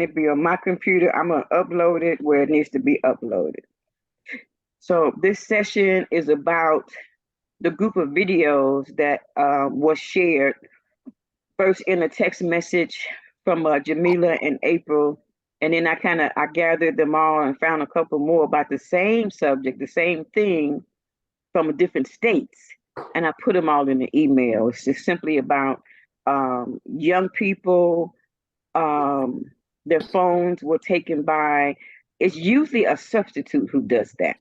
it be on my computer, I'm going to upload it where it needs to be uploaded. So this session is about the group of videos that was shared first in a text message from Jamila and April, and then I gathered them all and found a couple more about the same subject, the same thing from different states, and I put them all in the email. It's just simply about young people. Um, their phones were taken by. It's usually a substitute who does that,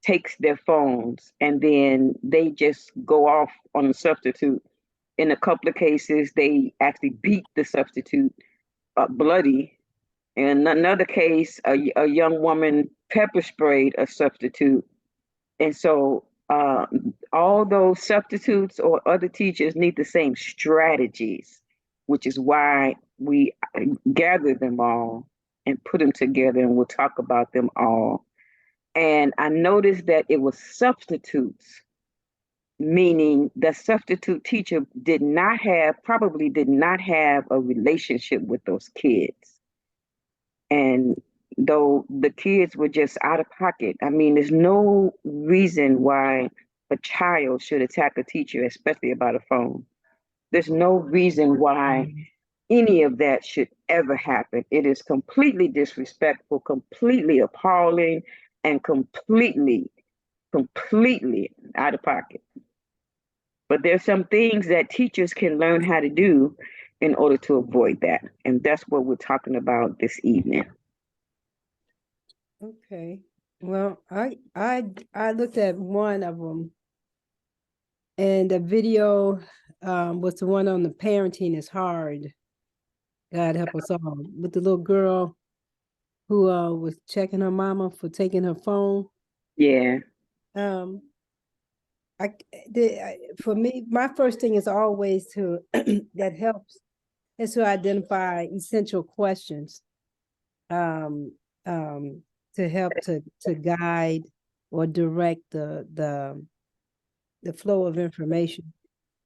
takes their phones, and then they just go off on the substitute. In a couple of cases, they actually beat the substitute bloody. In another case, a young woman pepper sprayed a substitute. And so all those substitutes or other teachers need the same strategies, which is why we gather them all and put them together, and we'll talk about them all. And I noticed that it was substitutes, meaning the substitute teacher probably did not have a relationship with those kids. And though the kids were just out of pocket, I mean, there's no reason why a child should attack a teacher, especially about a phone. There's no reason why any of that should ever happen. It is completely disrespectful, completely appalling, and completely out of pocket. But there's some things that teachers can learn how to do in order to avoid that. And that's what we're talking about this evening. Okay. Well, I looked at one of them, and the video was the one on the parenting is hard. God help us all. With the little girl who was checking her mama for taking her phone. Yeah. For me, my first thing is always to that helps is to identify essential questions to help to guide or direct the flow of information.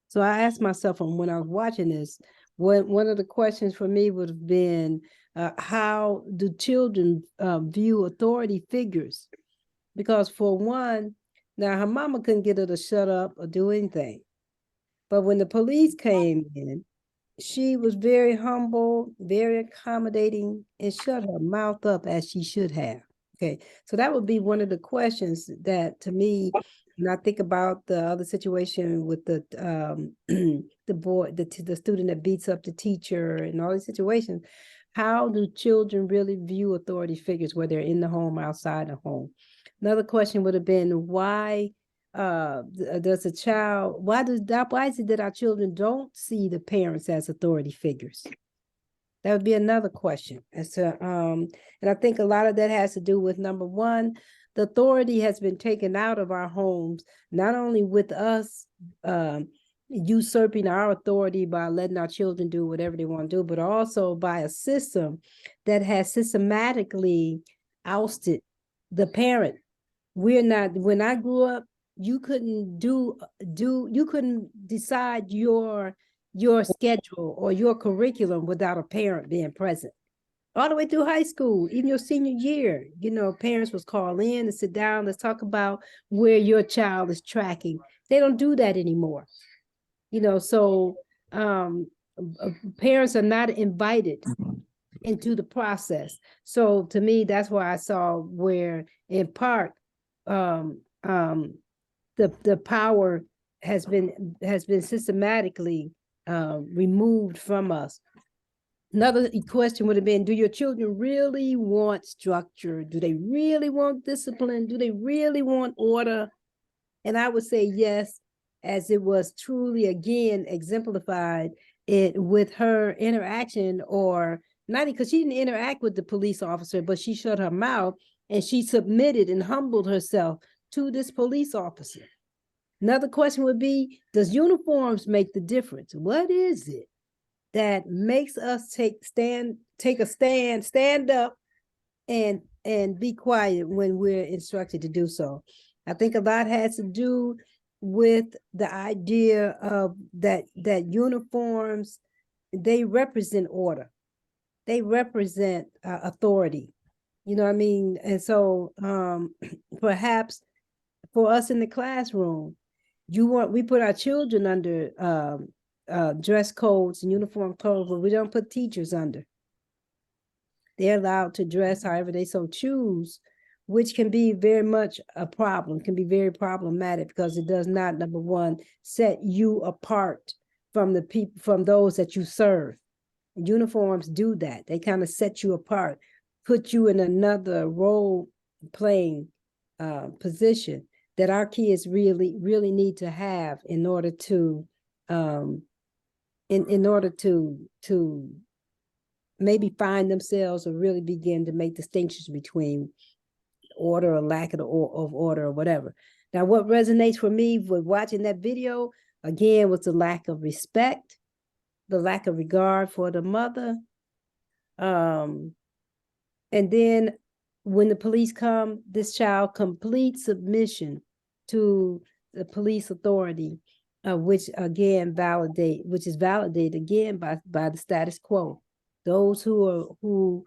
So I asked myself when I was watching this, one of the questions for me would have been, how do children view authority figures? Because for one, now her mama couldn't get her to shut up or do anything. But when the police came in, she was very humble, very accommodating, and shut her mouth up as she should have. Okay, so that would be one of the questions that, to me, when I think about the other situation with the the boy, the student that beats up the teacher, and all these situations, how do children really view authority figures, whether they're in the home or outside the home? Another question would have been, why does a child, why is it that our children don't see the parents as authority figures? That would be another question. And I think a lot of that has to do with, number one, the authority has been taken out of our homes, not only with us usurping our authority by letting our children do whatever they want to do, but also by a system that has systematically ousted the parent. When I grew up, you couldn't you couldn't decide your schedule or your curriculum without a parent being present. All the way through high school, even your senior year, parents was called in to sit down, let's talk about where your child is tracking. They don't do that anymore. So parents are not invited into the process. So to me, that's why I saw where, in part, the power has been systematically removed from us. Another question would have been, do your children really want structure? Do they really want discipline? Do they really want order? And I would say yes, as it was truly, again, exemplified with her interaction, or not because she didn't interact with the police officer, but she shut her mouth and she submitted and humbled herself to this police officer. Another question would be, does uniforms make the difference? What is it that makes us take a stand up and be quiet when we're instructed to do so? I think a lot has to do with the idea of that uniforms, they represent order. they represent authority. You know what I mean? And so perhaps for us in the classroom, we put our children under dress codes and uniform codes, but we don't put teachers under. They're allowed to dress however they so choose, which can be very much a problem, can be very problematic because it does not, number one, set you apart from the people, from those that you serve. Uniforms do that. They kind of set you apart, put you in another role playing position that our kids really, really need to have in order to in order to maybe find themselves or really begin to make distinctions between order or lack of order or whatever. Now, what resonates for me with watching that video, again, was the lack of respect, the lack of regard for the mother. And then when the police come, this child complete submission to the police authority, which is validated again by the status quo. Those who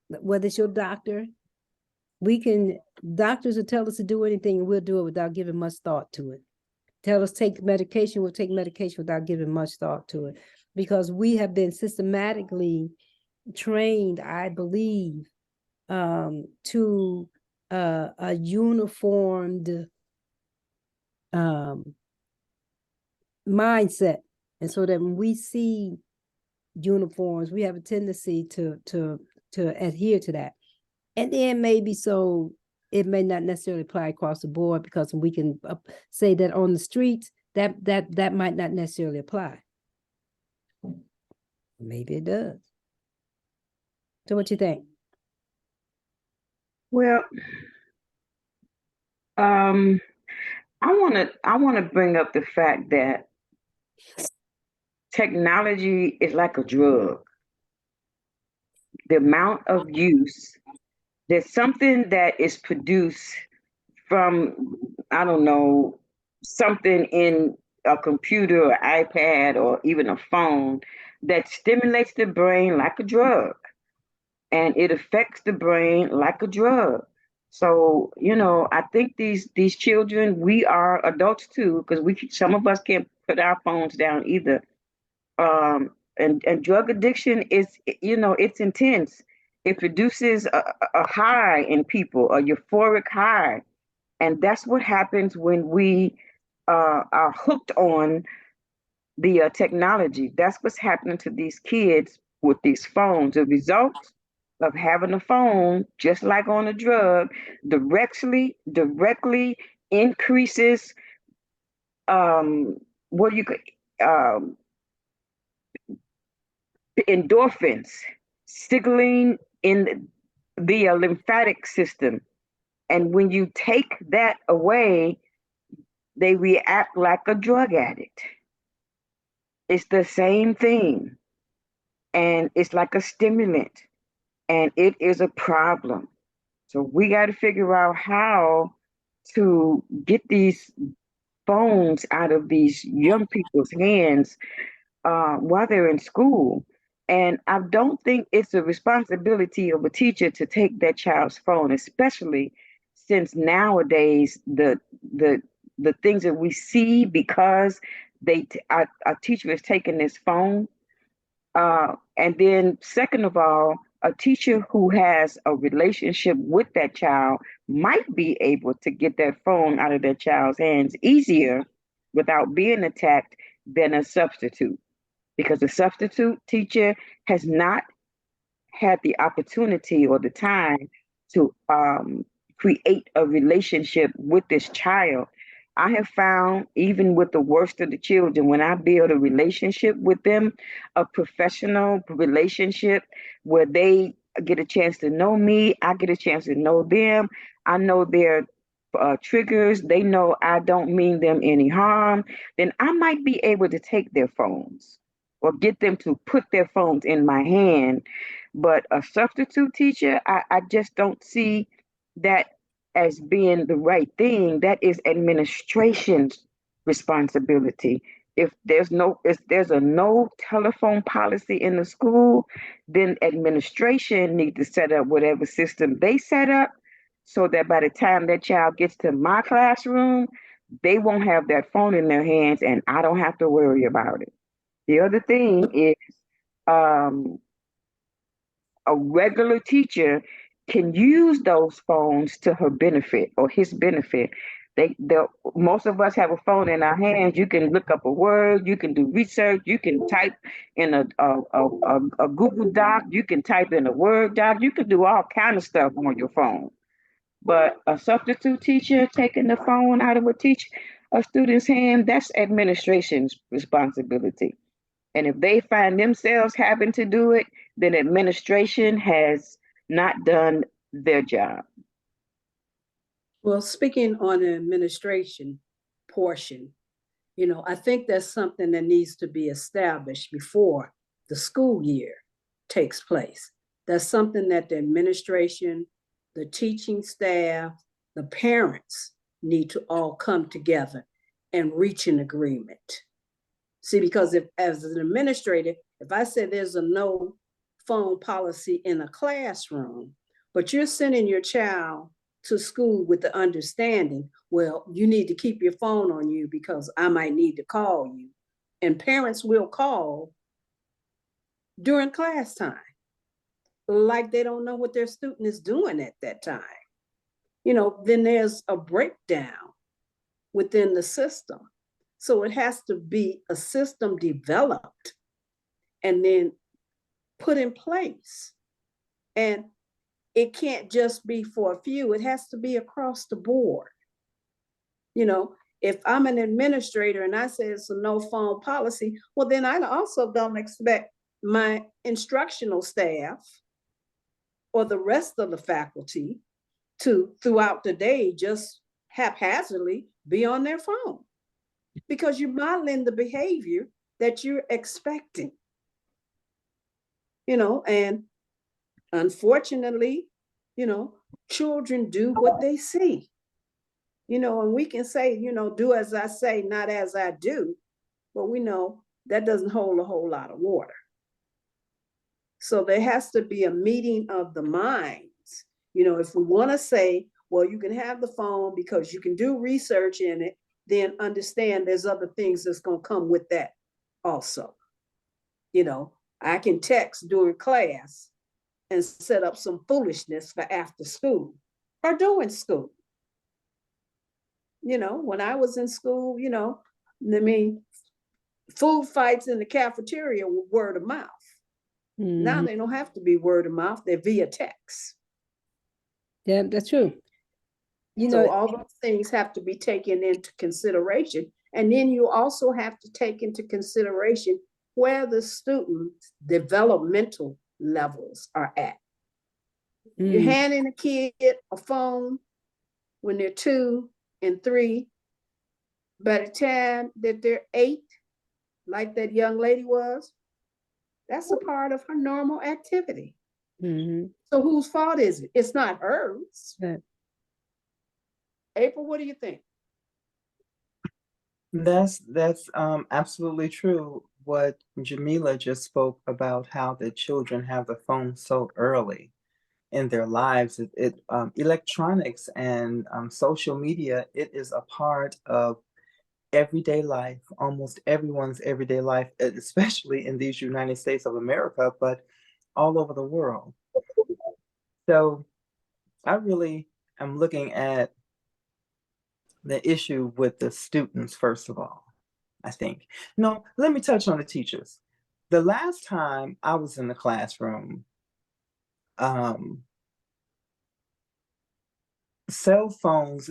whether it's your doctor, doctors will tell us to do anything and we'll do it without giving much thought to it. Tell us take medication, we'll take medication without giving much thought to it, because we have been systematically trained, I believe, to a uniformed mindset. And so that when we see uniforms, we have a tendency to adhere to that. And then maybe so it may not necessarily apply across the board, because we can say that on the streets, that might not necessarily apply. Maybe it does. So what you think? Well, I want to bring up the fact that technology is like a drug. The amount of use, there's something that is produced from, I don't know, something in a computer or iPad or even a phone that stimulates the brain like a drug, and it affects the brain like a drug. So, I think these children, we are adults too, because some of us can't put our phones down either. And drug addiction is, it's intense. It produces a high in people, a euphoric high. And that's what happens when we are hooked on the technology. That's what's happening to these kids with these phones. The result of having a phone, just like on a drug, directly increases what you could endorphins signaling in the lymphatic system. And when you take that away, they react like a drug addict. It's the same thing. And it's like a stimulant. And it is a problem. So we got to figure out how to get these phones out of these young people's hands while they're in school. And I don't think it's a responsibility of a teacher to take that child's phone, especially since nowadays the things that we see, because our teacher is taking this phone. And then second of all, a teacher who has a relationship with that child might be able to get that phone out of that child's hands easier without being attacked than a substitute, because the substitute teacher has not had the opportunity or the time to create a relationship with this child. I have found, even with the worst of the children, when I build a relationship with them, a professional relationship where they get a chance to know me, I get a chance to know them, I know their triggers, they know I don't mean them any harm, then I might be able to take their phones or get them to put their phones in my hand. But a substitute teacher, I just don't see that as being the right thing. That is administration's responsibility. If there's a no telephone policy in the school, then administration need to set up whatever system they set up so that by the time that child gets to my classroom, they won't have that phone in their hands and I don't have to worry about it. The other thing is um, a regular teacher can use those phones to her benefit or his benefit. The most of us have a phone in our hands. You can look up a word, you can do research, you can type in a Google Doc, you can type in a Word doc, you can do all kind of stuff on your phone. But a substitute teacher taking the phone out of a student's hand, that's administration's responsibility. And if they find themselves having to do it, then administration has not done their job. Well, speaking on the administration portion, I think that's something that needs to be established before the school year takes place. That's something that the administration, the teaching staff, the parents need to all come together and reach an agreement. See, because if, as an administrator, if I say there's a no phone policy in a classroom, but you're sending your child to school with the understanding, well, you need to keep your phone on you because I might need to call you. And parents will call during class time, like they don't know what their student is doing at that time. Then there's a breakdown within the system. So it has to be a system developed and then put in place. And it can't just be for a few, it has to be across the board. If I'm an administrator and I say it's a no phone policy, well, then I also don't expect my instructional staff or the rest of the faculty to, throughout the day, just haphazardly be on their phone, because you're modeling the behavior that you're expecting. And unfortunately, children do what they see. And we can say, do as I say, not as I do, but we know that doesn't hold a whole lot of water. So there has to be a meeting of the minds. If we want to say, well, you can have the phone because you can do research in it, then understand there's other things that's going to come with that also. I can text during class and set up some foolishness for after school or during school. When I was in school, food fights in the cafeteria were word of mouth. Mm-hmm. Now they don't have to be word of mouth, they're via text. Yeah, that's true. So all those things have to be taken into consideration. And then you also have to take into consideration where the students' developmental levels are at. You're handing a kid a phone when they're 2 and 3. By the time that they're 8, like that young lady was, that's a part of her normal activity. Mm-hmm. So whose fault is it? It's not hers. Right. April, what do you think? That's absolutely true. What Jamila just spoke about, how the children have the phone so early in their lives. Electronics and social media, it is a part of everyday life, almost everyone's everyday life, especially in these United States of America, but all over the world. So I really am looking at the issue with the students, first of all, I think. No, let me touch on the teachers. The last time I was in the classroom, cell phones,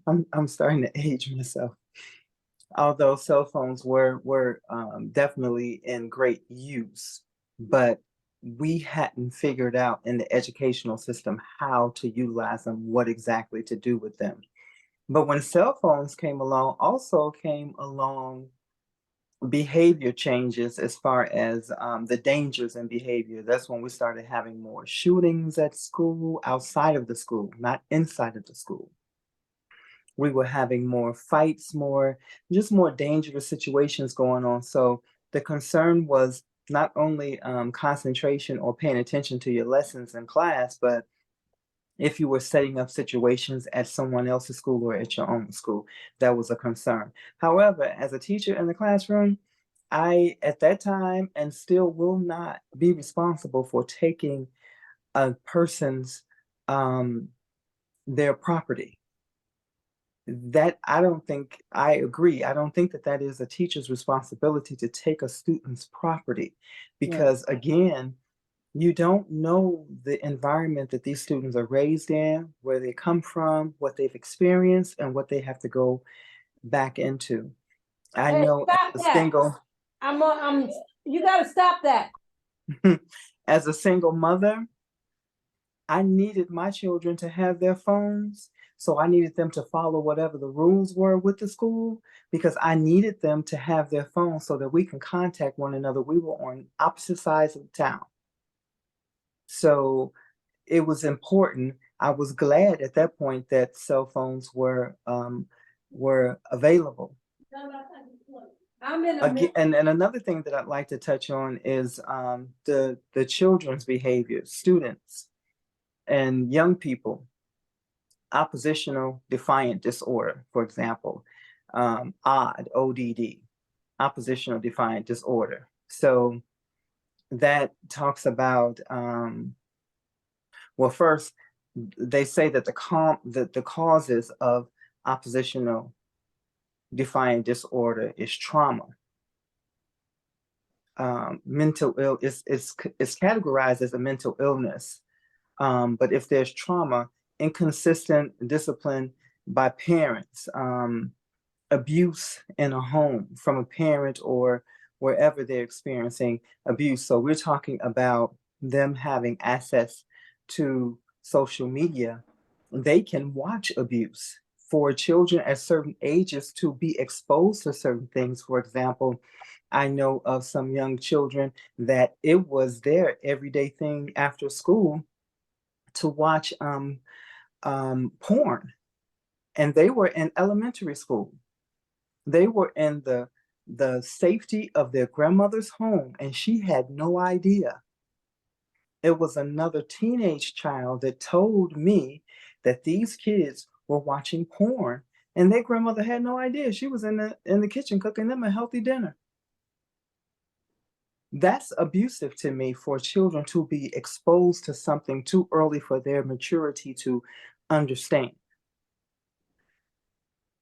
I'm starting to age myself. Although cell phones were definitely in great use, but we hadn't figured out in the educational system how to utilize them, what exactly to do with them. But when cell phones came along, also came along behavior changes as far as the dangers in behavior. That's when we started having more shootings at school, outside of the school, not inside of the school. We were having more fights, more dangerous situations going on. So the concern was not only concentration or paying attention to your lessons in class, but if you were setting up situations at someone else's school or at your own school, that was a concern. However, as a teacher in the classroom, I, at that time, and still will not be responsible for taking a person's their property. That I don't think, I agree. I don't think that that is a teacher's responsibility to take a student's property, because again, you don't know the environment that these students are raised in, where they come from, what they've experienced, and what they have to go back into. I Hey, know stop as a that. single, You gotta stop that. as a single mother, I needed my children to have their phones. So I needed them to follow whatever the rules were with the school, because I needed them to have their phones so that we can contact one another. We were on opposite sides of the town. So it was important. I was glad at that point that cell phones were available. Again, and another thing that I'd like to touch on is the children's behavior, students and young people. Oppositional defiant disorder, for example, ODD, oppositional defiant disorder. So that talks about, well, first, they say that the causes of oppositional defiant disorder is trauma. Mental ill is categorized as a mental illness, but if there's trauma, inconsistent discipline by parents, abuse in a home from a parent or wherever they're experiencing abuse. So we're talking about them having access to social media. They can watch abuse. For children at certain ages to be exposed to certain things, for example, I know of some young children that it was their everyday thing after school to watch porn, and they were in elementary school. They were in the safety of their grandmother's home, and she had no idea. It was another teenage child that told me that these kids were watching porn, and their grandmother had no idea. She was in the kitchen cooking them a healthy dinner. That's abusive to me, for children to be exposed to something too early for their maturity to understand.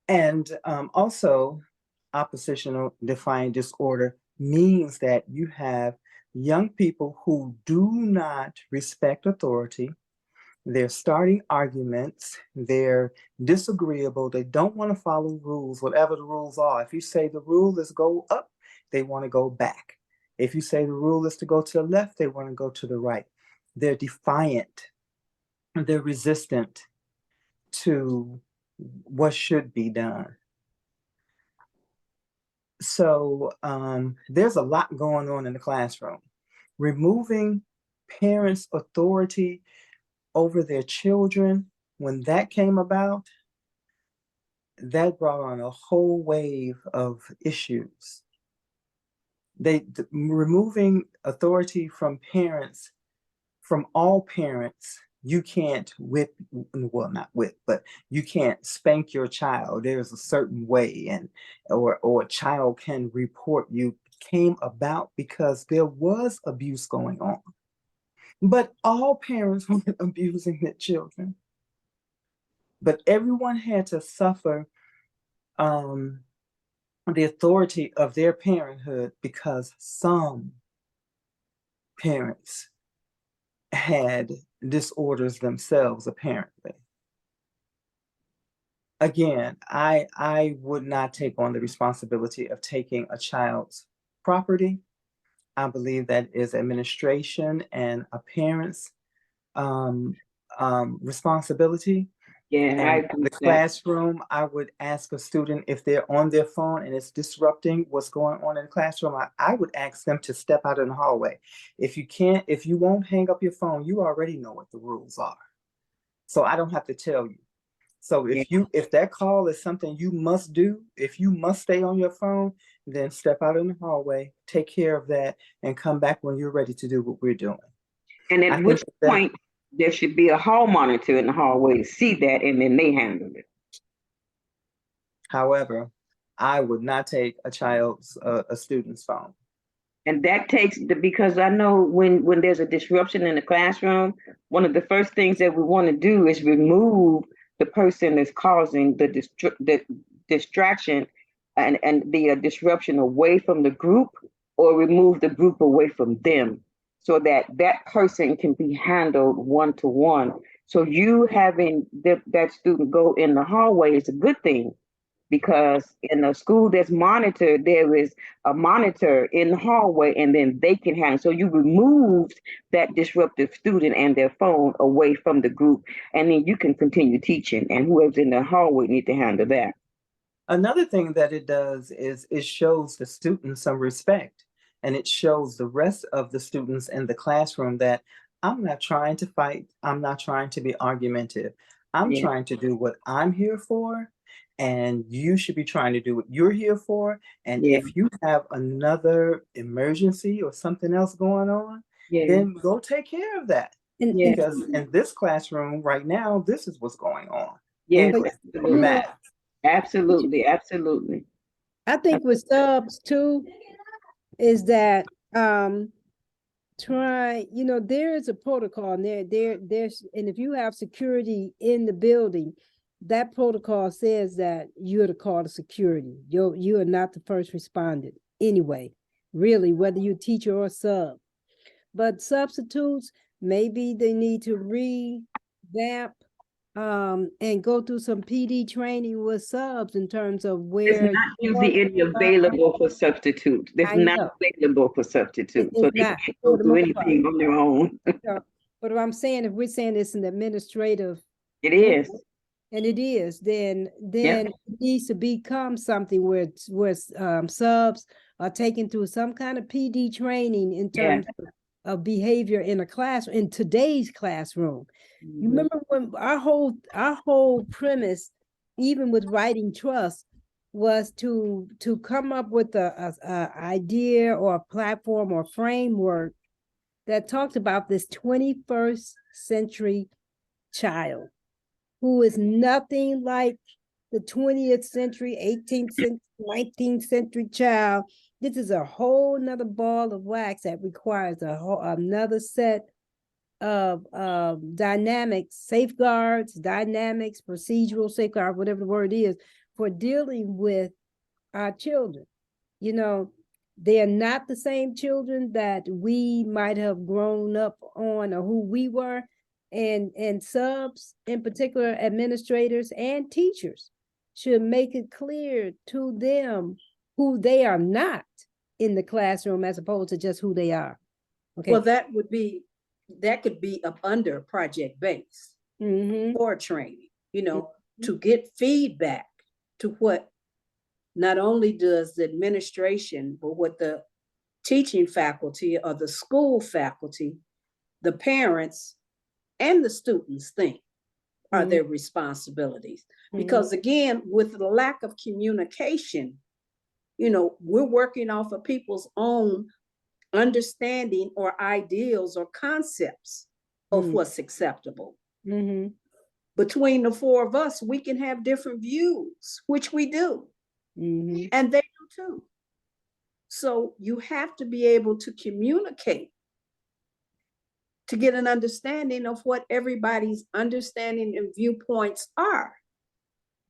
And also, oppositional defiant disorder means that you have young people who do not respect authority. They're starting arguments. They're disagreeable. They don't want to follow rules, whatever the rules are. If you say the rule is go up, they want to go back. If you say the rule is to go to the left, they want to go to the right. They're defiant. They're resistant to what should be done. So there's a lot going on in the classroom. Removing parents' authority over their children, when that came about, that brought on a whole wave of issues. Removing authority from parents, from all parents. You can't whip, well, not whip, but you can't spank your child. There's a certain way, and or a child can report you, came about because there was abuse going on. But all parents weren't abusing their children. But everyone had to suffer the authority of their parenthood because some parents had disorders themselves, apparently. Again, I would not take on the responsibility of taking a child's property. I believe that is administration and a parent's responsibility. Yeah, I And agree in the with that. classroom, I would ask a student if they're on their phone and it's disrupting what's going on in the classroom. I would ask them to step out in the hallway. If you won't hang up your phone, you already know what the rules are. So I don't have to tell you. So Yeah. if that call is something you must do, if you must stay on your phone, then step out in the hallway, take care of that, and come back when you're ready to do what we're doing. And I at think which that, point there should be a hall monitor in the hallway to see that, and then they handle it. however, I would not take a student's phone. And that takes because I know when there's a disruption in the classroom, one of the first things that we want to do is remove the person that's causing the distraction and the disruption away from the group, or remove the group away from them, so that that person can be handled one to one. So you having that student go in the hallway is a good thing, because in a school that's monitored, there is a monitor in the hallway, and then they can handle. So you removed that disruptive student and their phone away from the group, and then you can continue teaching, and whoever's in the hallway need to handle that. Another thing that it does is it shows the students some respect, and it shows the rest of the students in the classroom that I'm not trying to fight, I'm not trying to be argumentative. I'm Yeah, trying to do what I'm here for, and you should be trying to do what you're here for. And yeah, if you have another emergency or something else going on, yeah, then go take care of that. yeah, Because in this classroom right now, this is what's going on. yes, But, English or you know, math. absolutely, absolutely. I think with subs too, is that try, there is a protocol and there's, and if you have security in the building, that protocol says that you're to call the security. You are not the first respondent anyway, really, whether you teacher or sub. But substitutes, maybe they need to revamp and go through some PD training with subs in terms of There's where not usually any available for substitutes. There's I not know available for substitutes, so it's they not can't for go the through most part. anything on their own. So, but what I'm saying, if we're saying it's an administrative, It is. and it is, then Yep. it needs to become something where subs are taken through some kind of PD training in Yeah. terms of behavior in a class, in today's classroom. You Mhm. remember when our whole premise, even with writing trust, was to come up with a idea or a platform or framework that talked about this 21st century child who is nothing like the 20th century, 18th century, 19th century child. This is a whole nother ball of wax that requires another set of dynamics, safeguards, dynamics, procedural safeguard, whatever the word is, for dealing with our children. They're not the same children that we might have grown up on or who we were. And subs, in particular, administrators and teachers should make it clear to them who they are not in the classroom as opposed to just who they are. Okay. Well, that could be up under project base for training, to get feedback to what not only does the administration, but what the teaching faculty or the school faculty, the parents, and the students think are their responsibilities. Because again, with the lack of communication, we're working off of people's own understanding or ideals or concepts of what's acceptable. Between the four of us, we can have different views, which we do. And they do too. So you have to be able to communicate to get an understanding of what everybody's understanding and viewpoints are.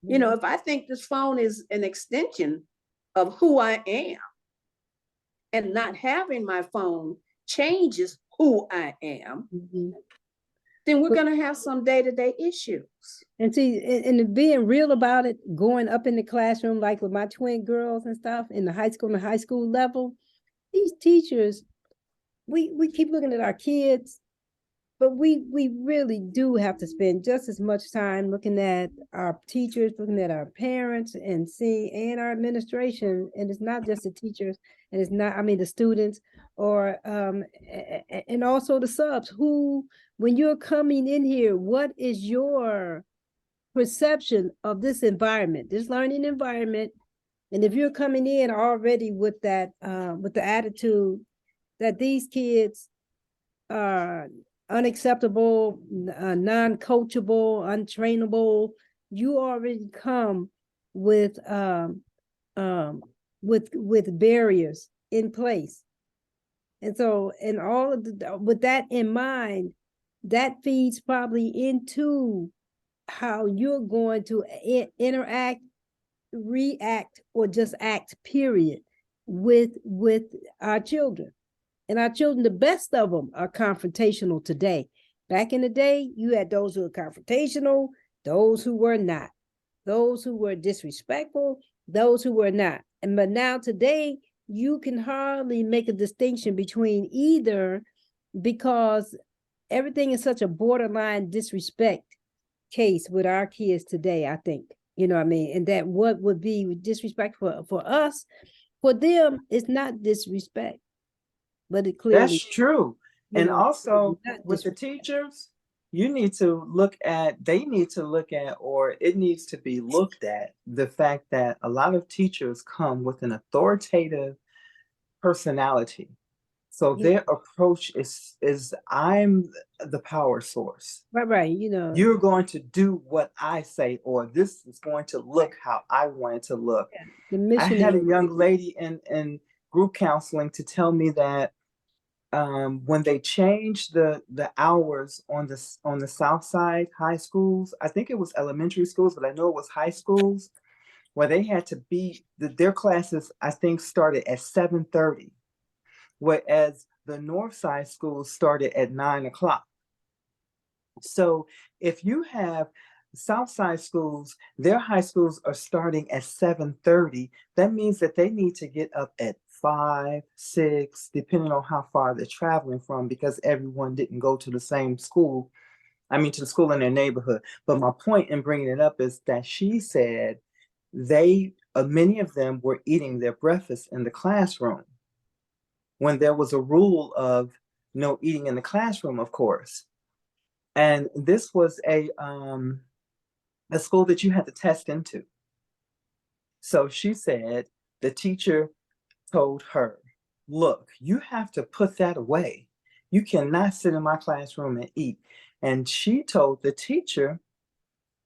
If I think this phone is an extension of who I am, and not having my phone changes who I am, then we're going to have some day-to-day issues. And see, and being real about it, going up in the classroom, like with my twin girls and stuff in the high school level, these teachers, we keep looking at our kids, but we really do have to spend just as much time looking at our teachers, looking at our parents, and our administration. And it's not just the teachers, and it's not, the students, or and also the subs who, when you're coming in here, what is your perception of this environment, this learning environment. And if you're coming in already with that, with the attitude that these kids are unacceptable, non-coachable, untrainable, you already come with barriers in place. And so, and all of with that in mind, that feeds probably into how you're going to interact, react, or just act, period, with our children. And our children, the best of them are confrontational today. Back in the day, you had those who were confrontational, those who were not, those who were disrespectful, those who were not. But now today, you can hardly make a distinction between either, because everything is such a borderline disrespect case with our kids today, I think. You know what I mean? And that what would be disrespect for us, for them, is not disrespect. But it clearly, That's true. And also with the disrespect. teachers, they need to look at, or it needs to be looked at, the fact that a lot of teachers come with an authoritative personality. So their approach is I'm the power source. Right. You know, You're going to do what I say, or this is going to look how I want it to look. the mission. I had a young lady in group counseling to tell me that when they changed the hours on the South Side high schools, I think it was elementary schools, but I know it was high schools, where they had to be, their classes, I think, started at 7:30, whereas the North Side schools started at 9 o'clock. So if you have South Side schools, their high schools are starting at 7:30, that means that they need to get up at 5, 6, depending on how far they're traveling from, because everyone didn't go to the same school. I mean, to the school in their neighborhood. But my point in bringing it up is that she said many of them were eating their breakfast in the classroom, when there was a rule of no eating in the classroom, of course. And this was a school that you had to test into. So she said the teacher told her, look, you have to put that away. You cannot sit in my classroom and eat. And she told the teacher,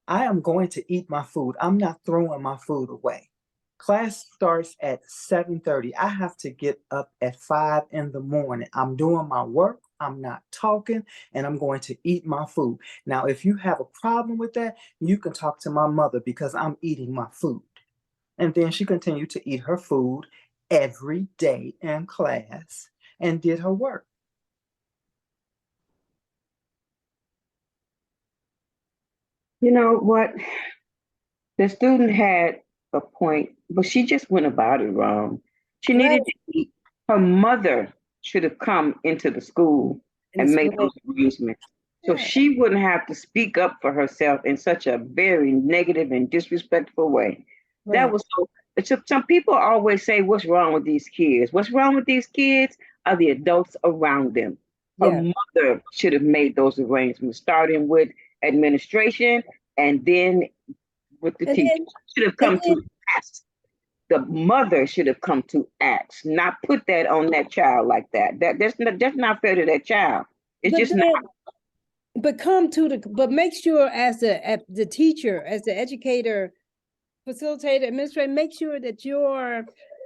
I am going to eat my food. I'm not throwing my food away. Class starts at 7:30. I have to get up at 5 in the morning. I'm doing my work. I'm not talking, and I'm going to eat my food. Now, if you have a problem with that, you can talk to my mother, because I'm eating my food. And then she continued to eat her food every day in class and did her work. You know what? The student had a point, but she just went about it wrong. She needed to eat. Her mother should have come into the school and made those arrangements. So she wouldn't have to speak up for herself in such a very negative and disrespectful way. Right. That was so. Some people always say, what's wrong with these kids? What's wrong with these kids are the adults around them. Her mother should have made those arrangements, starting with administration and then with the teacher. Should have come to ask. The mother should have come to ask, not put that on that child like that. That's not fair to that child. It's just not. But make sure, as the teacher, as the educator, facilitator, administrator, make sure that your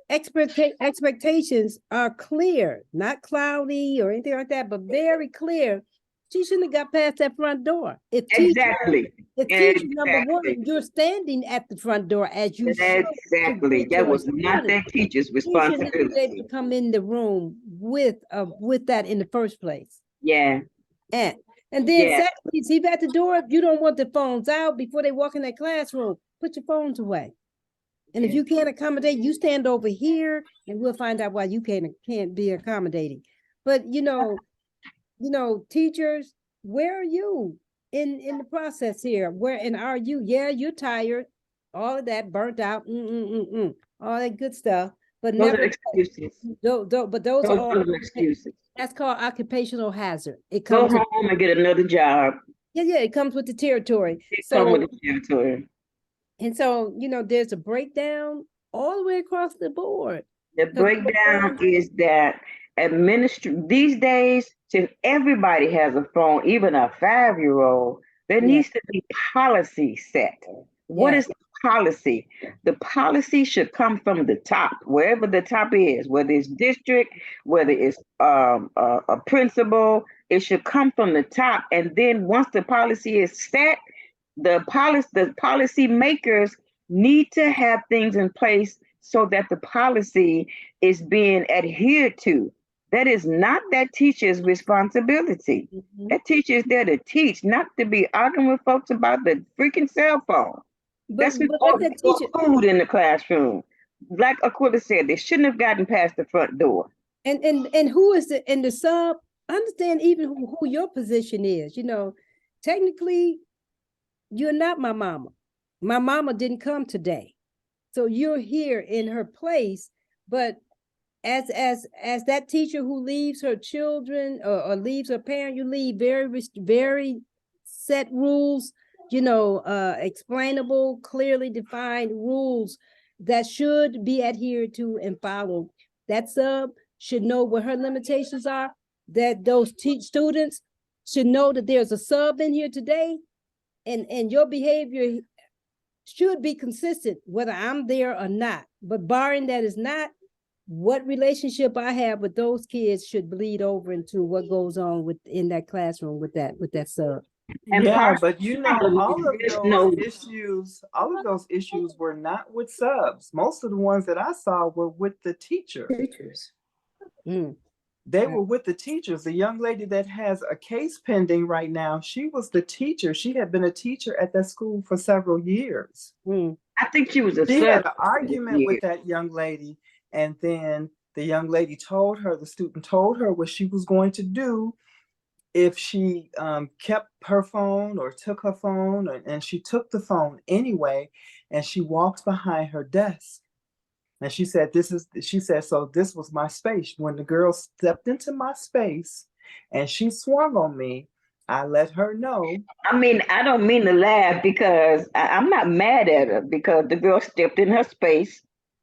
expectations are clear, not cloudy or anything like that, but very clear. She shouldn't have got past that front door. Exactly. Teacher number one, you're standing at the front door as you should. Exactly. That was not that teacher's responsibility. You shouldn't have to come in the room with that in the first place. Yeah. And then secondly, see at the door, you don't want the phones out before they walk in that classroom. Put your phones away. And if you can't accommodate, you stand over here and we'll find out why you can't be accommodating. But you know, teachers, where are you in the process here? Are you? Yeah, you're tired, all of that, burnt out, all that good stuff. But those are excuses. But those are excuses. That's called occupational hazard. Go home and get another job. Yeah, it comes with the territory. It So, come with the territory. and so, there's a breakdown all the way across the board. The breakdown is that these days, since everybody has a phone, even a 5-year-old, there needs to be policy set. What is the policy? The policy should come from the top, wherever the top is, whether it's district, whether it's a principal, it should come from the top. And then once the policy is set, the policy makers need to have things in place so that the policy is being adhered to. That is not that teacher's responsibility. That teacher is there to teach, not to be arguing with folks about the freaking cell phone. That's more food in the classroom. Like Aquila said, they shouldn't have gotten past the front door. And who is the sub? Understand even who your position is. Technically, you're not my mama. My mama didn't come today. So you're here in her place, but as that teacher who leaves her children or leaves her parent, you leave very set rules, explainable, clearly defined rules that should be adhered to and followed. That sub should know what her limitations are, that those students should know that there's a sub in here today, and your behavior should be consistent, whether I'm there or not. But barring that is not, what relationship I have with those kids should bleed over into what goes on in that classroom with that sub. Yeah, but all of those issues were not with subs. Most of the ones that I saw were with the teachers. They were with the teachers. The young lady that has a case pending right now, she was the teacher. She had been a teacher at that school for several years. I think she was She had an argument with that young lady, and then the young lady the student told her what she was going to do if she kept her phone or took her phone, and she took the phone anyway, and she walked behind her desk. And she said, so this was my space. When the girl stepped into my space and she swung on me, I let her know. I mean, I don't mean to laugh because I'm not mad at her, because the girl stepped in her space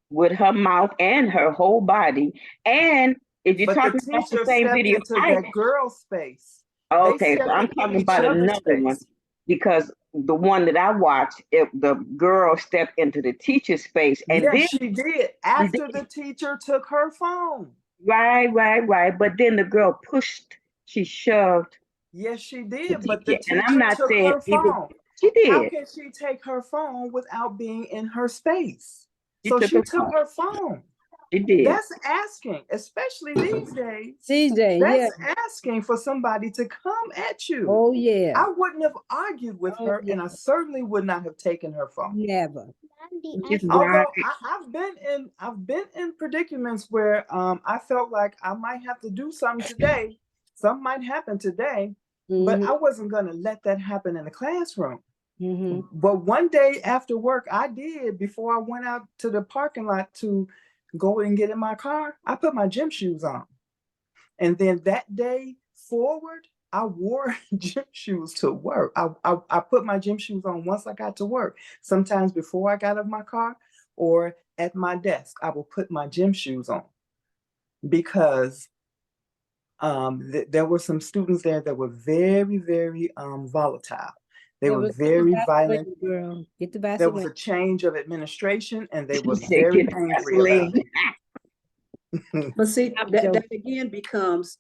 with her mouth and her whole body. And if you're talking about the same video, that girl's space. Okay, so I'm talking about another one, because the one that I watched, the girl stepped into the teacher's space, and then she did after the teacher took her phone. Right. But then the girl she shoved. Yes, she did. But the teacher and I'm not took saying her phone. She did. How can she take her phone without being in her space? She took her phone. She did. That's asking, especially these days. That's asking for somebody to come at you. Oh yeah. I wouldn't have argued with her, and I certainly would not have taken her phone. Never. Although I've been in predicaments where I felt like I might have to do something today. Something might happen today, but I wasn't going to let that happen in the classroom. But one day after work, I did, before I went out to the parking lot to go and get in my car, I put my gym shoes on. And then that day forward, I wore gym shoes to work. I put my gym shoes on once I got to work. Sometimes before I got out of my car or at my desk, I will put my gym shoes on, because there were some students there that were very, very volatile. They were very violent. There was a change of administration, and they were very angry about it. But see, that again becomes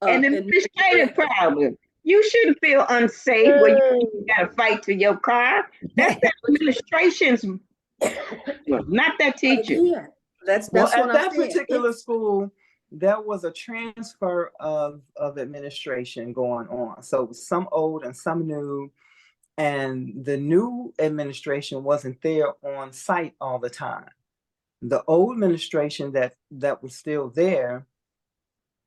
an administrative problem. You shouldn't feel unsafe when you got to fight to your car. That's the administration's, not that teacher. Yeah, that's at that particular school. There was a transfer of administration going on. So some old and some new. And the new administration wasn't there on site all the time. The old administration that was still there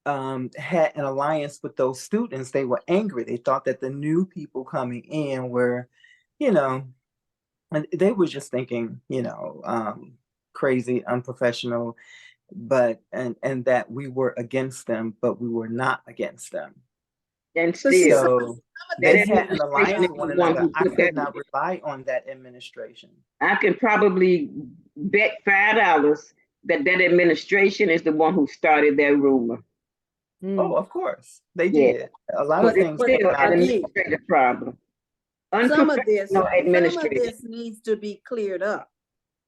had an alliance with those students. They were angry. They thought that the new people coming in were, and they were just thinking, crazy, unprofessional, and that we were against them, but we were not against them. And still, That They had an administration alliance is with the one one another. who I put could that. not rely on that administration. I can probably bet $5 that that administration is the one who started that rumor. Oh, of course, they Yeah, did. A lot of but it's things But came still out an of it. again, administrative problem. some of Unprofessional administration. this needs to be cleared up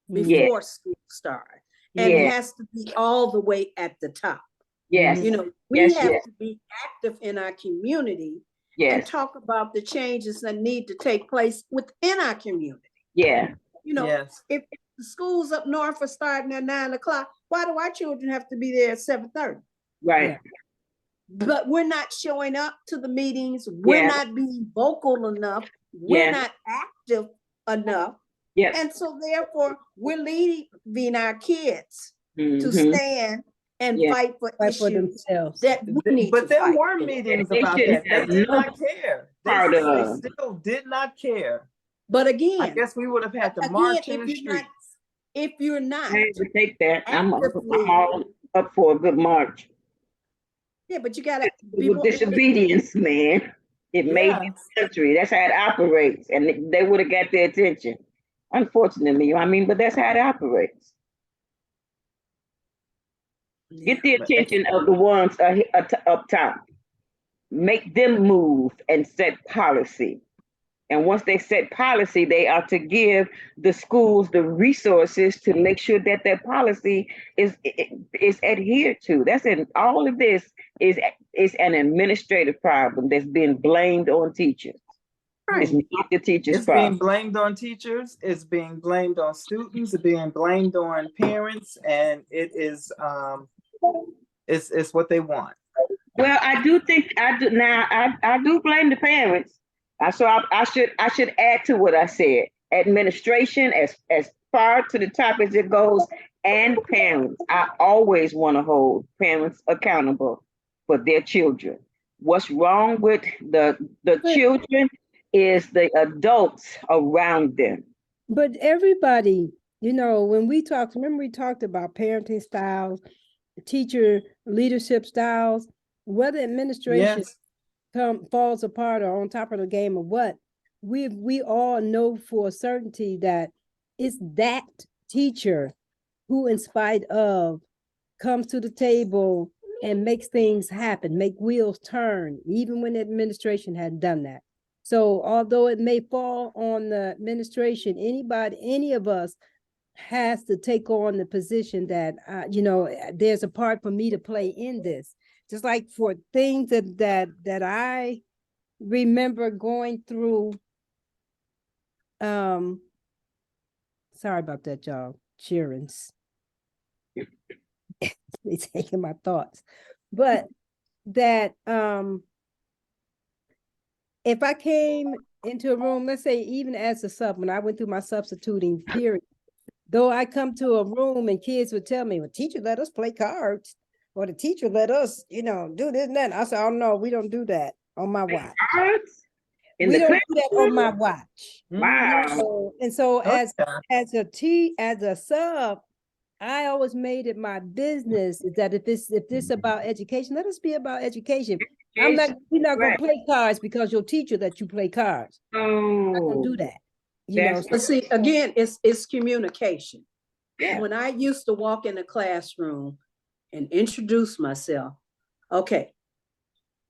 Yeah, before school starts. And it yeah, has to be all the way at the top. yes, You know, we yes, have yes, to be active in our community and yes, talk about the changes that need to take place within our community. yeah, You know, Yes, if the schools up north are starting at 9 o'clock, why do our children have to be there at 7:30? right, Yeah. But we're not showing up to the meetings. We're yeah, not being vocal enough. We're yeah, not active enough. yeah. And so therefore, we're leaving our kids to Mm-hmm. stand and Yeah. fight for Fight for issues themselves. that we need but to there fight were for. meetings They about shouldn't that. They have did no not care. part They of. still did not care. But I again, guess we would have had to again, march in the streets. if you're not I would take that. I'm actively, all up for a good march. yeah, but you gotta be With more. disobedience, man. It made Yeah, the country. That's how it operates, and they would have got their attention. Unfortunately, I mean, but that's how it operates. Yeah. Get the but it's, attention of the ones up top. Make them move and set policy. And once they set policy, they are to give the schools the resources to make sure that that policy is adhered to. That's in all of this is an administrative problem that's being blamed on teachers. It's Right. not the teachers' it's being problem. blamed on teachers. It's being blamed on students. It's being blamed on parents, and it's what they want. Well, I do think I do now. I do blame the parents. I should add to what I said. Administration, as far to the top as it goes, and parents. I always want to hold parents accountable for their children. What's wrong with the But children is the adults around them. but everybody, when we talked, remember we talked about parenting styles, teacher leadership styles, whether administration Yes, falls apart or on top of the game or what, we all know for a certainty that it's that teacher who, in spite of, comes to the table and makes things happen, make wheels turn, even when the administration hadn't done that. So although it may fall on the administration, any of us has to take on the position that, there's a part for me to play in this. Just like for things that I remember going through. Sorry about that, y'all. Cheerings. They taking my thoughts. But that if I came into a room, let's say even as a sub, when I went through my substituting period, though I come to a room and kids would tell me, well, teacher let us play cards, or the teacher let us, do this and that. I said, oh no, we don't do that on my watch. Cards in We the don't do that on classroom. my watch. Wow. And so oh, yeah. as a sub, I always made it my business is that if this about education, let us be about education. We're not gonna Right. play cards because your teacher let you play cards. I'm not gonna Oh, do that. that's But see, again, it's communication. Yeah. When I used to walk in the classroom and introduce myself, okay,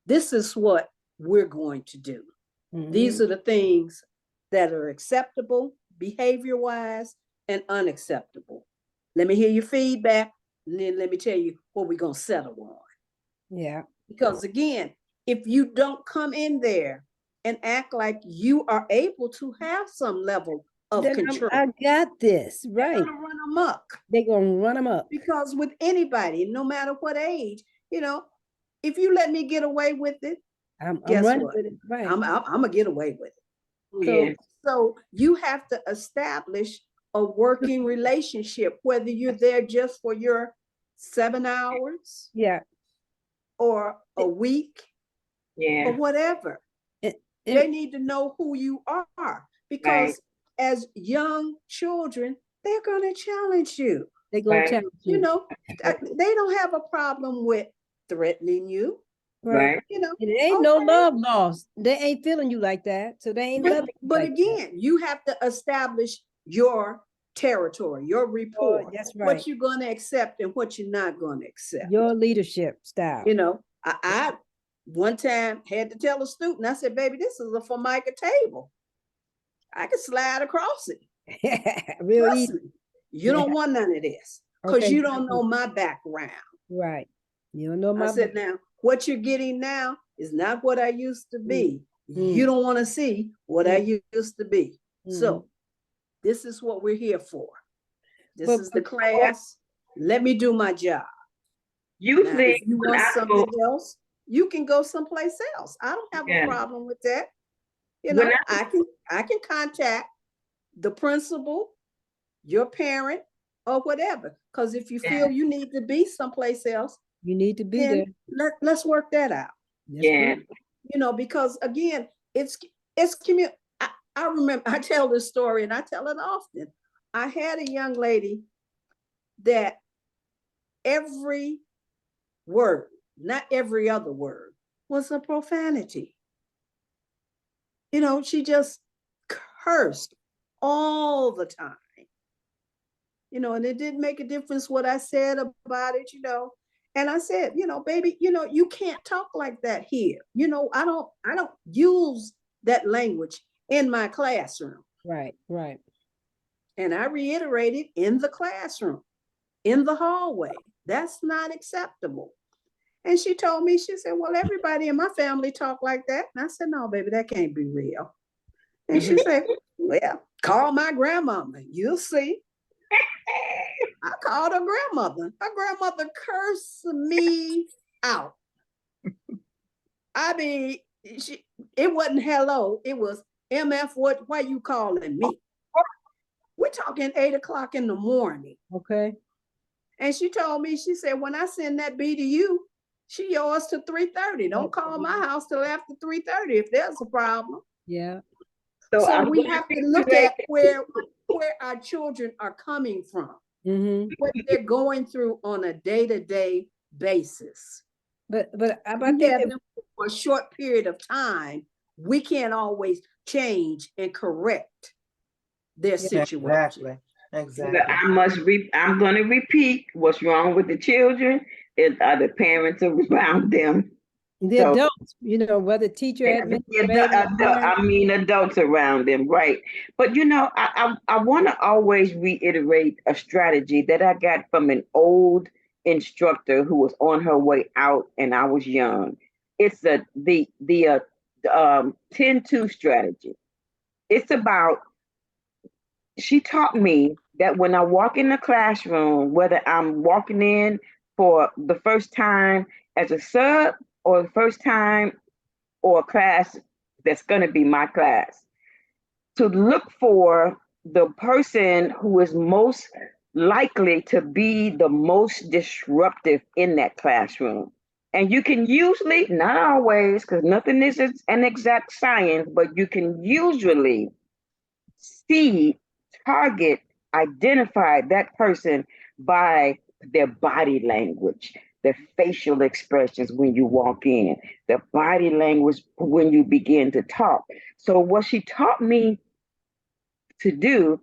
this is what we're going to do. These are the things that are acceptable behavior-wise and unacceptable. Let me hear your feedback, and then let me tell you what we're going to settle on. Yeah. Because again, if you don't come in there and act like you are able to have some level of Then control, I got this, they're right. gonna run amok. They're gonna run them up. Because with anybody, no matter what age, if you let me get away with it, I'm guess running what? with it. Right. I'm gonna get away with it. yeah. So you have to establish a working relationship, whether you're there just for your 7 hours Yeah. or a week or Yeah. whatever. They need to know who you are, because Right. as young children, they're going to challenge you. They're gonna Right. challenge you. They don't have a problem with threatening you. Right. You know, And it ain't no okay. love lost. They ain't feeling you like that. So they ain't loving you But like again, you have to establish your territory, your that. rapport, That's right. what you're going to accept and what you're not going to accept. Your leadership style. You know, I one time had to tell a student, I said, baby, this is a Formica table. I can slide across it. Real Trust easy. me. You don't want none of this because Okay. you don't know my background. Right. You don't know my I said, now, what you're getting now is not what I used to be. Mm. You don't want to see what I used to be. So this is what we're here for. This is the class. Let me do my job. Now, Usually, if you want something else, you can go someplace else. I don't have a problem with that. You know, I can contact the principal, your parent, or whatever. Because if you feel you need to be someplace else, you need to be there. Let's work that out. yeah. You know, because again, it's community. I remember, I tell this story and I tell it often. I had a young lady that every word, not every other word, was a profanity. You know, she just cursed all the time. You know, and it didn't make a difference what I said about it, you know. And I said, you know, baby, you know, you can't talk like that here. You know, I don't use that language in my classroom. Right, right. And I reiterated in the classroom, in the hallway, that's not acceptable. And she told me, she said, well, everybody in my family talk like that. And I said, no, baby, that can't be real. And she said, well, call my grandmama. You'll see. I called her grandmother. Her grandmother cursed me out. I mean, it wasn't hello. It was MF, why you calling me? We're talking 8 o'clock in the morning. Okay. And she told me, she said, when I send that B to you, she yours to 3:30. Don't call my house till after 3:30 if there's a problem. Yeah. So we have to look at where our children are coming from, what they're going through on a day-to-day basis. But I We think have them for a short period of time. We can't always change and correct their situation. Exactly. I'm going to repeat what's wrong with the children is the parents around them. the adults, you know, whether teacher, adults around them, right? But you know, I want to always reiterate a strategy that I got from an old instructor who was on her way out, and I was young. It's the 10-2 strategy. It's about, she taught me that when I walk in the classroom, whether I'm walking in for the first time as a sub or the first time or a class that's going to be my class, to look for the person who is most likely to be the most disruptive in that classroom. And you can usually, not always, because nothing is an exact science, but you can usually see, target, identify that person by their body language, their facial expressions when you walk in, the body language when you begin to talk. So, what she taught me to do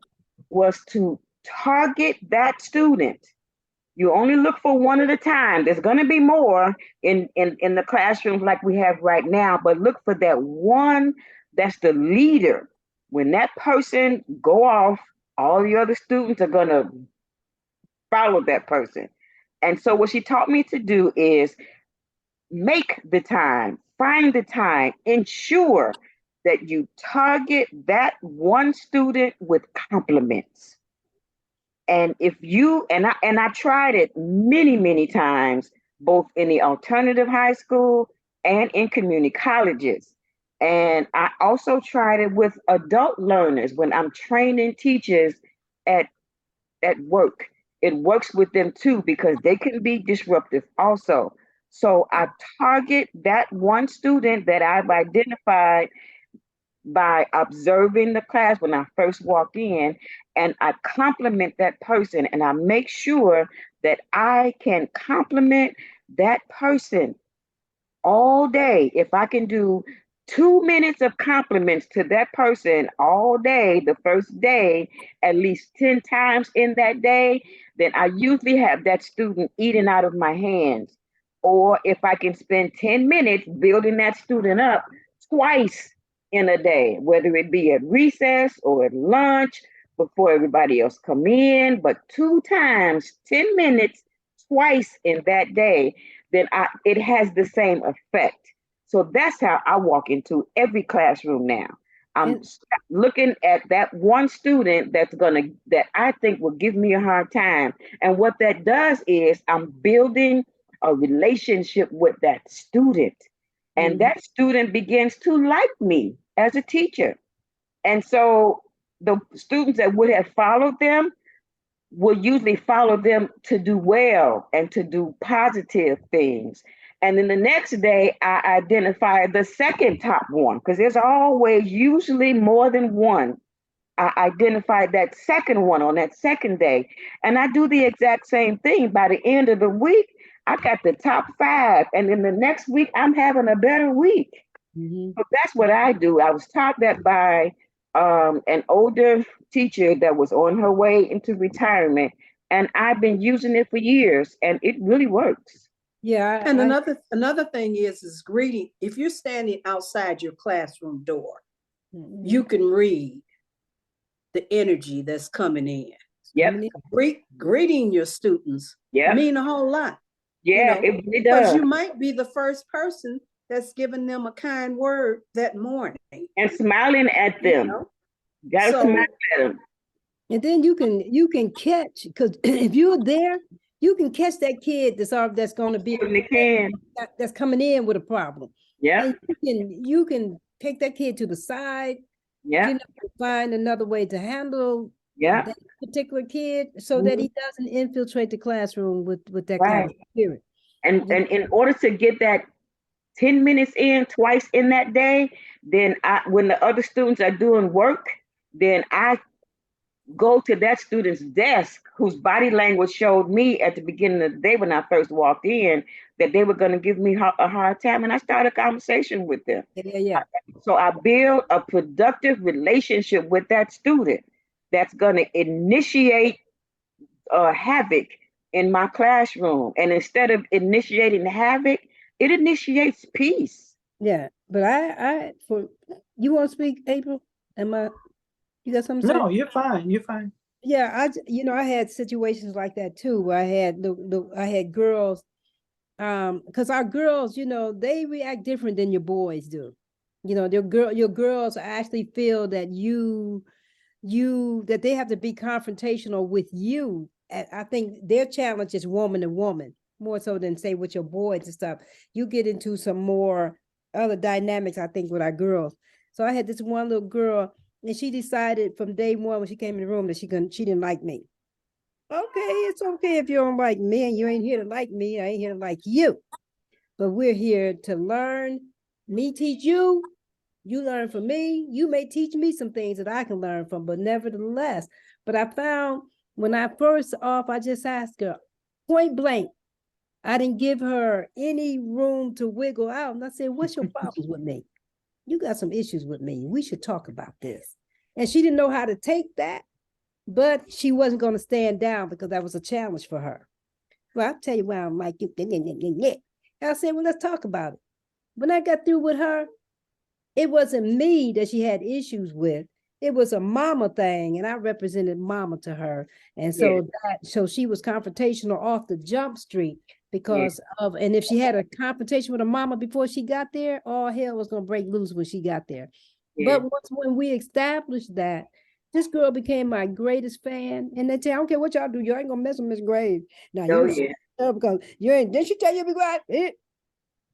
was to target that student. You only look for one at a time. There's going to be more in the classrooms like we have right now, but look for that one that's the leader. When that person go off, all the other students are going to follow that person. And so what she taught me to do is make the time, find the time, ensure that you target that one student with compliments. And if you and I tried it many times, both in the alternative high school and in community colleges. And I also tried it with adult learners when I'm training teachers at work. It works with them too because they can be disruptive also. So I target that one student that I've identified by observing the class when I first walk in, and I compliment that person, and I make sure that I can compliment that person all day. If I can do 2 minutes of compliments to that person all day, the first day, at least 10 times in that day, then I usually have that student eating out of my hands. Or if I can spend 10 minutes building that student up twice in a day, whether it be at recess or at lunch before everybody else come in, but 2 times, 10 minutes twice in that day, then it has the same effect. So that's how I walk into every classroom now. I'm And looking at that one student that I think will give me a hard time. And what that does is I'm building a relationship with that student. And mhm. that student begins to like me as a teacher. And so the students that would have followed them will usually follow them to do well and to do positive things. And then the next day, I identify the second top one because there's always usually more than one. I identify that second one on that second day. And I do the exact same thing. By the end of the week, I got the top five. And then the next week, I'm having a better week. Mhm. So that's what I do. I was taught that by an older teacher that was on her way into retirement, and I've been using it for years, and it really works. Yeah, And another thing is greeting. If you're standing outside your classroom door, mhm. you can read the energy that's coming in. Yep, Greeting your students yep, mean a whole lot, yeah, it really because does. you might be the first person that's giving them a kind word that morning, And smiling at you them, know. gotta smile So at them. And then you can catch, because if you're there, you can catch that kid that's going to be When they can, that's coming in with a problem, yep, and you can take that kid to the side, yep, find another way to handle yep, that particular kid so that mhm, he doesn't infiltrate the classroom with that kind right. of spirit. And in order to get that 10 minutes in twice in that day, then when the other students are doing work, then I go to that student's desk whose body language showed me at the beginning of the day when I first walked in that they were going to give me a hard time. And I started a conversation with them. Yeah, yeah. So I build a productive relationship with that student that's going to initiate havoc in my classroom. And instead of initiating havoc, it initiates peace. Yeah, but for you want to speak, April? Am I? You got something to say? No, you're fine. You're fine. Yeah, I had situations like that too, where I had I had girls, because our girls, they react different than your boys do. Your girls actually feel that that they have to be confrontational with you. I think their challenge is woman to woman more so than say with your boys and stuff. You get into some more other dynamics, I think, with our girls. So I had this one little girl, and she decided from day one when she came in the room that she didn't like me. Okay, it's okay if you don't like me, and you ain't here to like me. I ain't here to like you. But we're here to learn. Me teach you. You learn from me. You may teach me some things that I can learn from, but nevertheless. But I found when I first off, I just asked her point blank. I didn't give her any room to wiggle out. And I said, what's your problems with me? You got some issues with me. We should talk about this. And she didn't know how to take that, but she wasn't going to stand down because that was a challenge for her. Well, I'll tell you why I'm like you. And I said, well, let's talk about it. When I got through with her, it wasn't me that she had issues with. It was a mama thing, and I represented mama to her. And Yeah, so she was confrontational off the jump street yeah, because of, and if she had a confrontation with her mama before she got there, all hell was going to break loose when she got there. yeah. But when we established that, this girl became my greatest fan. And they tell, I don't care what y'all do, you ain't gonna mess with Miss Graves. Now Oh, you yeah. because you ain't, didn't she tell you to be quiet?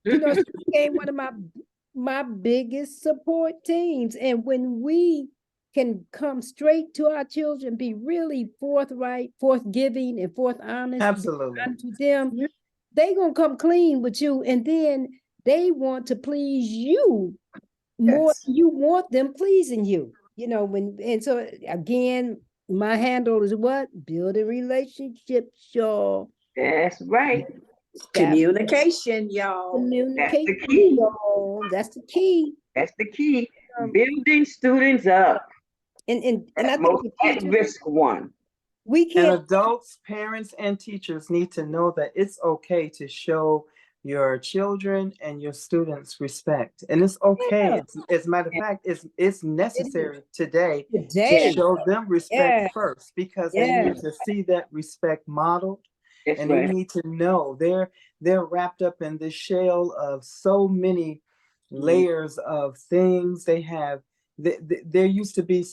She became one of my biggest support teams. And when we can come straight to our children, be really forthright, forthgiving, and honest Absolutely. to them, they gonna come clean with you, and then they want to please you more Yes. than you want them pleasing you. And so again, my handle is what? Building relationships, y'all. That's right. Communication, y'all. Communication. That's the key. y'all. That's the key. That's the key. Um, Building students up. And I That think most the at teachers, risk one. we And can't. adults, parents, and teachers need to know that it's okay to show your children and your students respect. And it's okay. Yeah, As a matter of fact, it's it necessary today is. to Yeah, Today. show them respect Yeah. first, because they Yeah. need to see that respect modeled, that's and they right. need to know they're wrapped up in this shell of so many Mhm. layers of things. They have there used to be,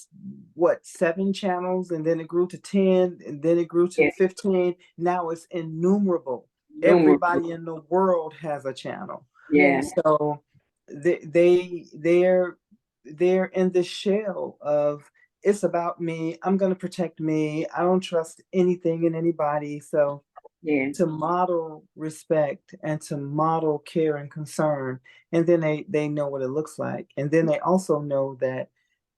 what, 7 channels, and then it grew to 10, and then it grew to Yeah, 15. Now it's innumerable. numerous. Everybody in the world has a channel. Yeah, So they're in this shell of, it's about me. I'm going to protect me. I don't trust anything and anybody. So yeah, to model respect and to model care and concern, and then they know what it looks like, and then they also know that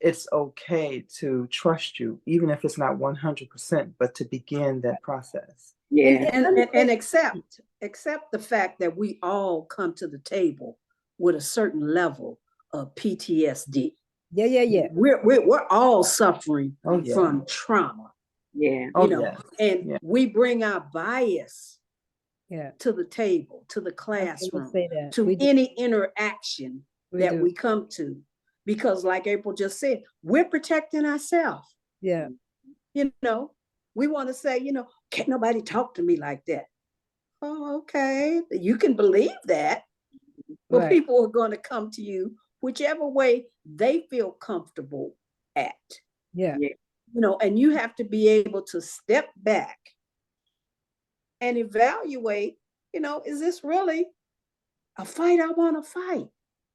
it's okay to trust you, even if it's not 100%, but to begin that process. And, yeah, And accept the fact that we all come to the table with a certain level of PTSD. yeah. We're all suffering Oh yeah. from trauma, yeah, Oh you know, yeah. and Yeah. we bring our bias Yeah. to the table, to the I was classroom, gonna say that. to We do. any interaction We that do. we come to. Because like April just said, we're protecting ourselves. Yeah. You know, we want to say, can't nobody talk to me like that. Oh, okay. You can believe that, but Right. people are going to come to you whichever way they feel comfortable at. Yeah. yeah, And you have to be able to step back and evaluate, is this really a fight I want to fight?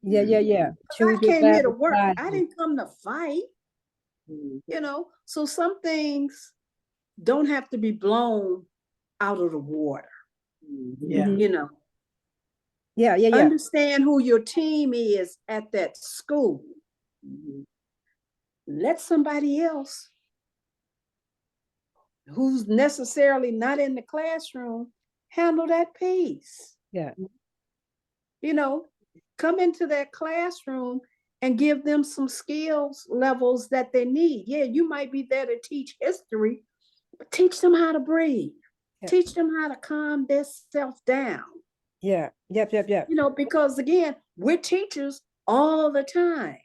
Yeah. I Choose your came here to battle work. I wisely. didn't come to fight, mhm, So some things don't have to be blown out of the water, mhm, Yeah. Mhm. Yeah. Yeah. Understand who your team is at that school. mhm. Let somebody else who's necessarily not in the classroom handle that piece. Yeah. Come into that classroom and give them some skills levels that they need. Yeah, you might be there to teach history, but teach them how to breathe. Yeah. Teach them how to calm themselves down. Yeah. Yep. Because again, we're teachers all the time.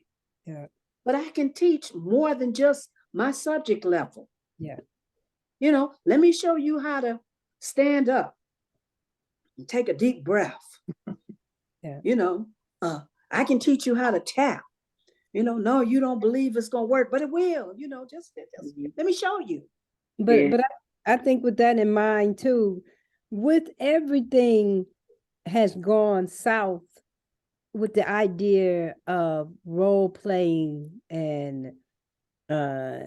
Yeah. But I can teach more than just my subject level. Yeah. Let me show you how to stand up and take a deep breath. Yeah. I can teach you how to tap. No, you don't believe it's gonna work, but it will. Just let me show you. Yeah. But I think with that in mind too, with everything has gone south with the idea of role playing and uh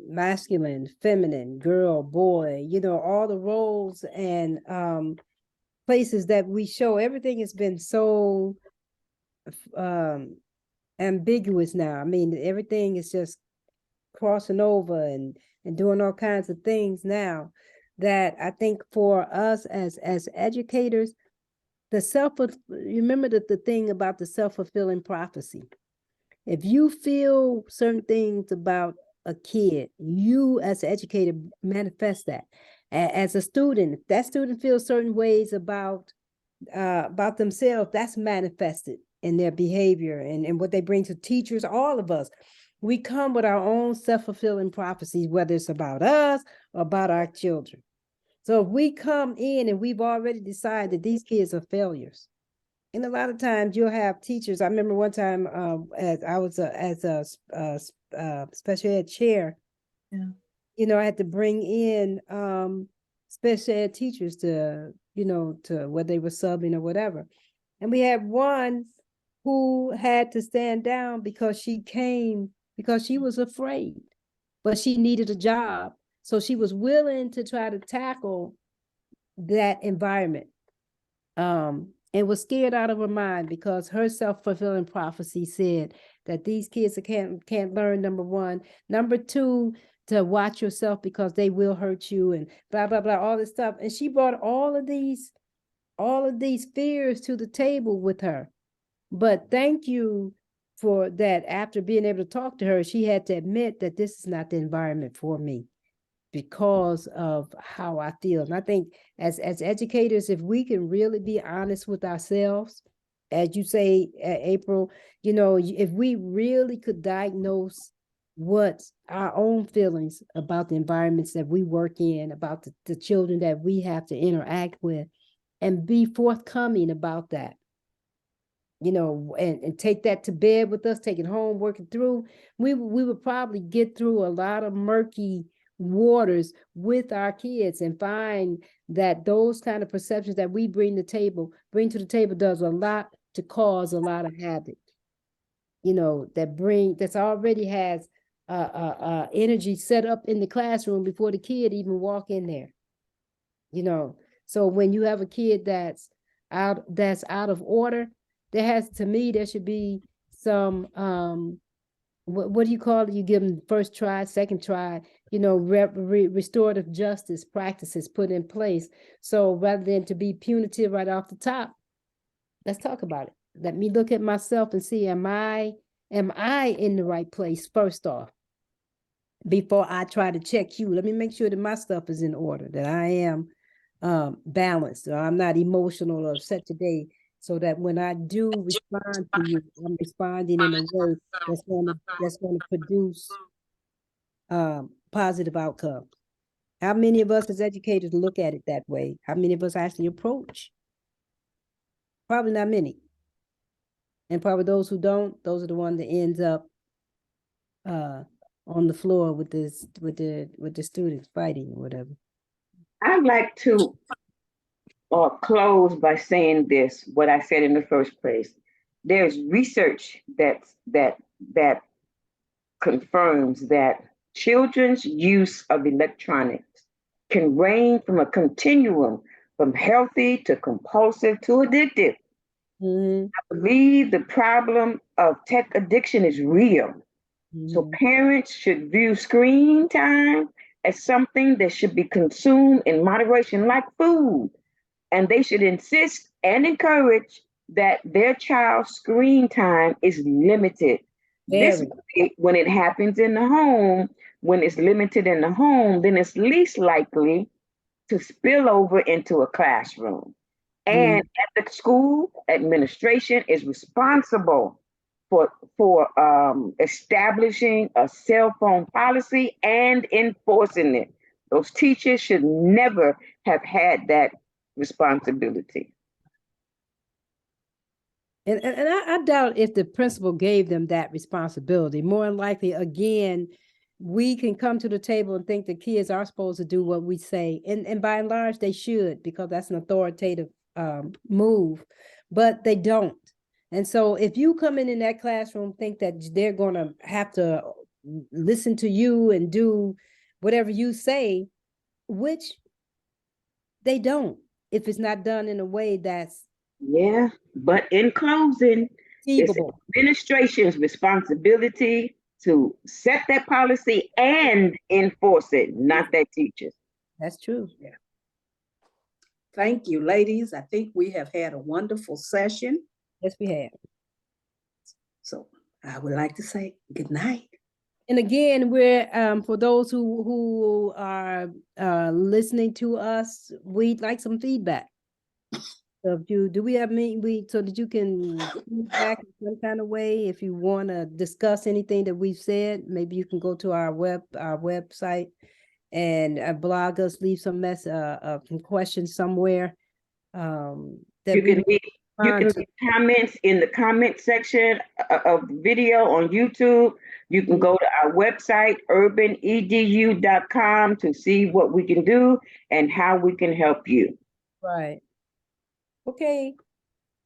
masculine, feminine, girl, boy, all the roles and places that we show, everything has been so ambiguous now. I mean, everything is just crossing over and doing all kinds of things now, that I think for us as educators, remember the thing about the self-fulfilling prophecy. If you feel certain things about a kid, you as an educator manifest that. As a student, if that student feels certain ways about themselves, that's manifested in their behavior and what they bring to teachers. All of us, we come with our own self-fulfilling prophecies, whether it's about us or about our children. So if we come in and we've already decided that these kids are failures, and a lot of times you'll have teachers. I remember one time as I was as a special ed chair, I had to bring in special ed teachers to where they were subbing or whatever. And we had one who had to stand down because she was afraid, but she needed a job. So she was willing to try to tackle that environment. And was scared out of her mind because her self-fulfilling prophecy said that these kids can't learn, number one. Number two, to watch yourself because they will hurt you and blah, blah, blah, all this stuff. And she brought all of these fears to the table with her. But thank you for that. After being able to talk to her, she had to admit that this is not the environment for me because of how I feel. And I think as educators, if we can really be honest with ourselves, as you say, April, you know, if we really could diagnose what our own feelings about the environments that we work in, about the children that we have to interact with, and be forthcoming about that, you know, and take that to bed with us, take it home, work it through, we would probably get through a lot of murky waters with our kids and find that those kind of perceptions that we bring to the table does a lot to cause a lot of havoc, you know, that's already has energy set up in the classroom before the kid even walk in there, you know. So when you have a kid that's out of order, there should be some what do you call it? You give them first try, second try, you know, restorative justice practices put in place. So rather than to be punitive right off the top, let's talk about it. Let me look at myself and see, am I in the right place first off, before I try to check you? Let me make sure that my stuff is in order, that I am balanced, or I'm not emotional or upset today, so that when I do respond to you, I'm responding in a way that's going to produce positive outcomes. How many of us as educators look at it that way? How many of us actually approach? Probably not many. And probably those who don't, those are the ones that ends up on the floor with the students fighting or whatever. I'd like to close by saying this, what I said in the first place. There's research that confirms that children's use of electronics can range from a continuum from healthy to compulsive to addictive. Mm-hmm. I believe the problem of tech addiction is real. Mm-hmm. So parents should view screen time as something that should be consumed in moderation, like food. And they should insist and encourage that their child's screen time is limited. This way, when it happens in the home, when it's limited in the home, then it's least likely to spill over into a classroom. And at the school, administration is responsible for establishing a cell phone policy and enforcing it. Those teachers should never have had that responsibility. And I doubt if the principal gave them that responsibility. More than likely, again, we can come to the table and think the kids are supposed to do what we say. And by and large, they should, because that's an authoritative move, but they don't. And so if you come in that classroom, think that they're going to have to listen to you and do whatever you say, which they don't, if it's not done in a way that's but in closing, it's achievable. administration's responsibility to set that policy and enforce it, not that teachers. That's true. Yeah. Thank you, ladies. I think we have had a wonderful session. Yes, we have. So I would like to say good night. And again, we're for those who are listening to us, we'd like some feedback. So do we have so that you can feedback in some kind of way? If you want to discuss anything that we've said, maybe you can go to our website and blog us, leave some questions somewhere. That you can leave comments in the comment section of the video on YouTube. You can go to our website, urbaneducoach.com, to see what we can do and how we can help you. Right. Okay.